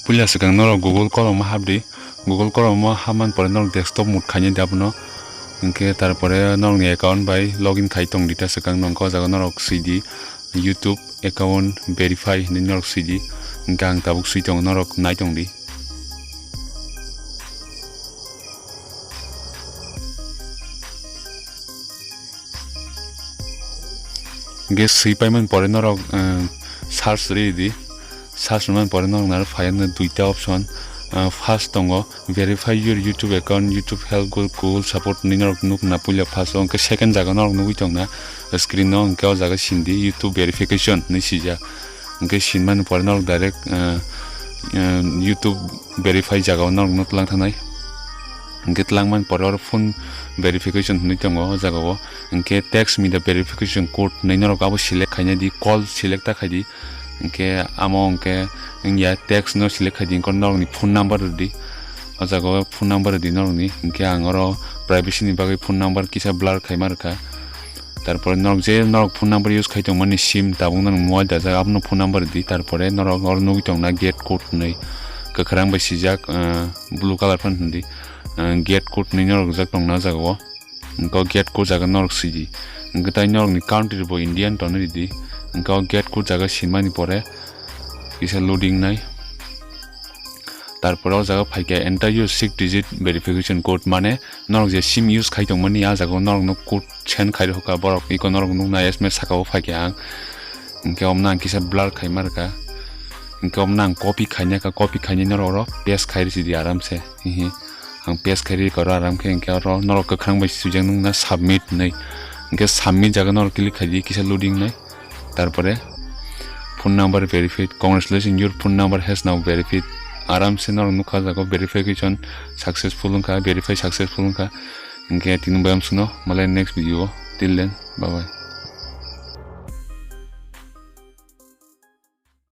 punya sekarang norok Google Chrome habdi Google Chrome haman pore norok desktop mood khaini dapuno ingke tarpore norok ni account by login khai tong dita sekarang nongko jaga norok CD YouTube account verify ni norok CD gang tabuk sui tong norok nai tong di ges sui payment pore norok search di search man pore norok nar find duita option first tongo verify your YouTube account YouTube help Google support ni norok nuk na pulia first on ke second jaga norok nugui tong na screen no ke jaga sindi YouTube verification ni sija ke sinman pore norok direct YouTube verify jaga norok not lang thanai ke tlangman pore phone verification ni tongo jaga o ke text me the verification code ni norok abo select khaina di call select ta khai di ke among ke ya text no select khadin kon norok ni phone number di ajago phone number di norok ni ke angoro privacy ni bagai phone number kisa blur khaimar ka tarpore norok je norok phone number use khaitong mani sim tabung nang mobile da jaga apno phone number di tarpore norok or nugi tong na get code nei kakhrang bai sijak blue color pan di get code ni norok jak tong na jago ko get code jaga norok siji ngai norok ni country bo Indian ton di engkau get code jaga sinmani pore kisa loading nai tarpore jaga phaike enter your 6 digit verification code mane norok je sim use khai tong mani a jaga norok no code chen khai hoka borok iko norok nu na sms sakao phaike ang engkau omna kisa blur khai marka engkau omna copy khaina ka copy khaini norok ro paste khai ri di aram se ang paste khai ri karo aram ke engkau ro norok kakhrang bai sujang nu na submit nei engkau submit jaga norok click khai di kisa loading nai tarpore phone number verified congratulations your phone number has now verified aram se norok nukha jago verification successful unka verify successful unka ingke tinu bayam suno malai next video till then bye bye.